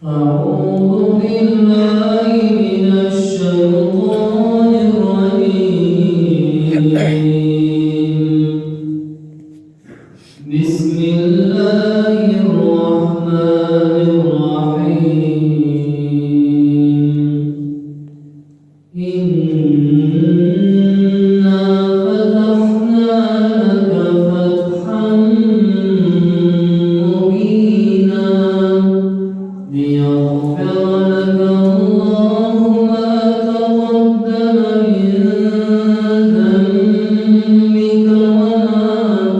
أعوذ بالله من الشيطان الرجيم. بسم الله الرحمن الرحيم. إنا فتحنا لك فتحا مبينا ليغفر لك الله ما تقدم من ذنبك وما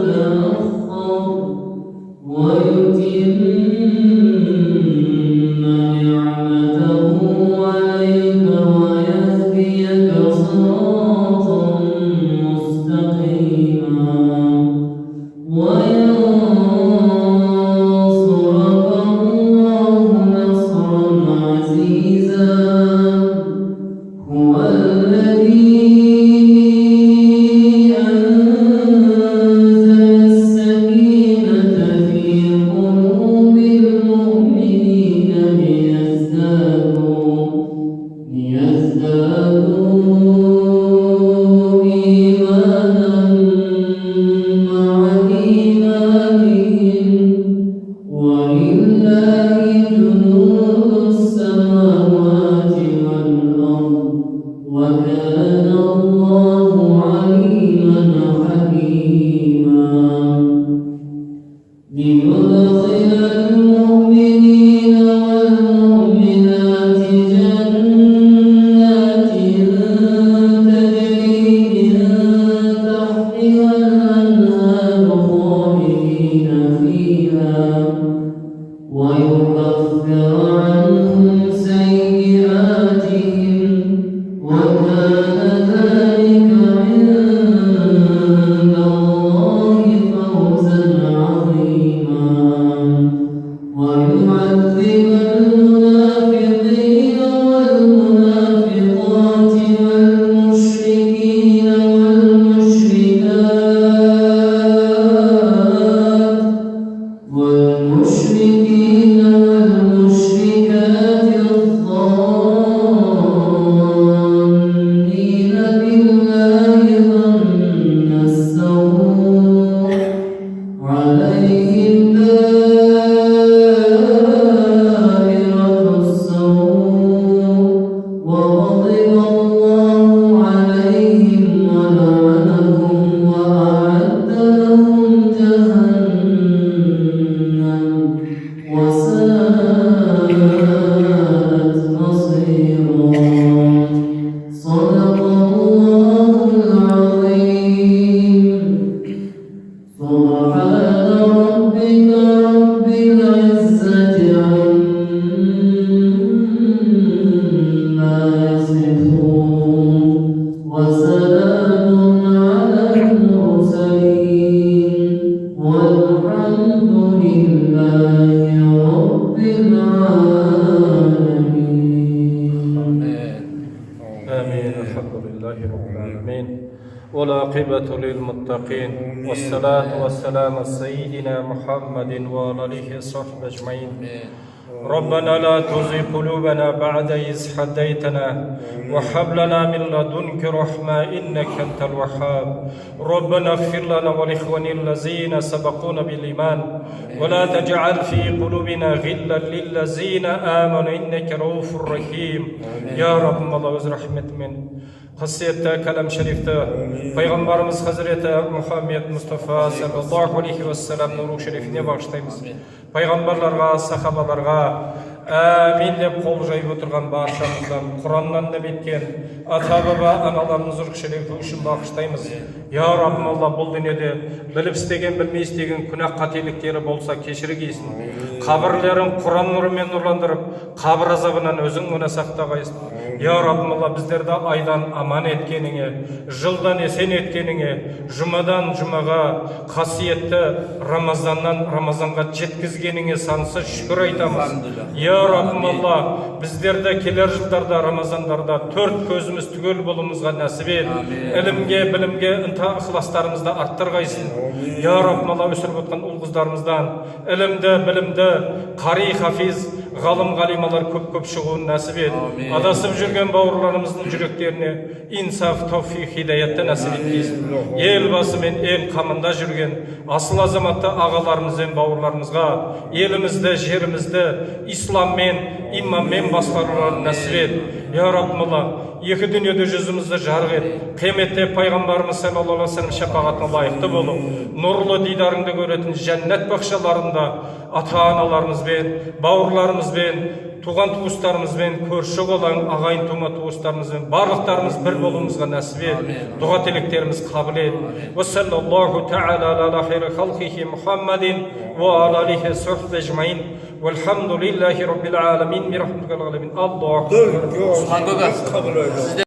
تأخر ويتم نعمته عليك ويهديك صراطا مستقيما وينصرك الله نصرا عزيزا. هو الذي أنزل السكينة في قلوب المؤمنين ليزدادوا إيمانا مع إيمانهم ولله جنود السماوات والأرض وكان الله عليما حكيما. ليدخل المؤمنين والمؤمنات جنات تجري من تحتها الأنهار خالدين فيها ويكفر عنهم سيئاتهم وكان ذلك عند الله فوزا عظيما. ويعذب المنافقين والمنافقات والمشركين والمشركات الظانين بالله ظن السوء عليهم دائرة السوء وغضب الله عليهم ولعنهم وأعد لهم جهنم وساءت مصيرا. صدق الله العظيم. سبحان ربك رب العزة عما يصفون وسلام على المرسلين والحمد لله رب العالمين. آمين. الحمد لله رب العالمين والعاقبة للمتقين والصلاة والسلام على سيدنا محمد وعلى آله وصحبه أجمعين. ربنا لا تزغ قلوبنا بعد إذ هديتنا وهب لنا من لدنك رحمة إنك أنت الوهاب. ربنا اغفر لنا ولإخواننا الذين سبقونا بالإيمان ولا تجعل في قلوبنا غلا للذين آمنوا إنك رؤوف رحيم. يا رب الله өз рахметімен қасиетті кәлам шарифті пайғамбарымыз хазіреті Мұхаммед Мұстафа саллаллаху алейхи уассаламның рух шарифіне бағыштаймыз. Пайғамбарларға, сахабаларға әмин деп қол жайып отырған баршамыздан Құраннан да кеткен ата-баба аналарымыз рух шарифі үшін бағыштаймыз. Я Раббым Алла, бұл дүниеде біліп істеген, білмей істеген күнә қателіктері болса кешіргейсін. Қабірлерін Құран нұрымен нұрландырып, қабір азабынан өзің ғана сақтағайсың. Я Раббым Алла, біздерді айдан аман еткеніңе, жылдан есен еткеніңе, жұмадан жұмаға, қасиетті Рамазаннан Рамазанға жеткізгеніңе сансыз шүкір айтамыз. Я Раббым Алла, біздерді келер жылдарда Рамазандарда төрт көзіміз түгел болуымызға нәсіп ет. Ілімге, білімге ықыластарымызды арттырғайсың. Я Раббым Алла, өсіріп отқан ұл қыздарымыздан ілімді, білімді, қари хафиз, ғалым ғалималар көп шығуын нәсіп ет. Адасып жүрген бауырларымыздың жүректеріне инсаф, тауфиқ, хидаятты нәсіп еткейсін. Елбасы мен ел қамында жүрген асыл азаматты ағаларымыз бен бауырларымызға елімізді, жерімізді исламмен, иманмен басқаруларын нәсіп ет. Я Раббымла, екі дүниеде жүзімізді жарық ет. Қияметте пайғамбарымыз саллаллаху алейхи ва саллям шапағатына лайықты болу. Нұрлы дидарыңды көретін жәннат бақшаларында ата-аналарымызбен, бауырларымызбен, туған туыстарымызбен, көрші болған ағайын тума туыстарымызбен барлықтарымыз бір болуымызға нәсіп ет. Дұға тілектеріміз қабыл ет. Ва саллаллаху тағала ала хайри халқихи Мұхаммадин ва ала алейхи сахбе ажмаин. Вальхамдулиллахи раббил аламин. Бирахматикал галибин. Аллаху акбар.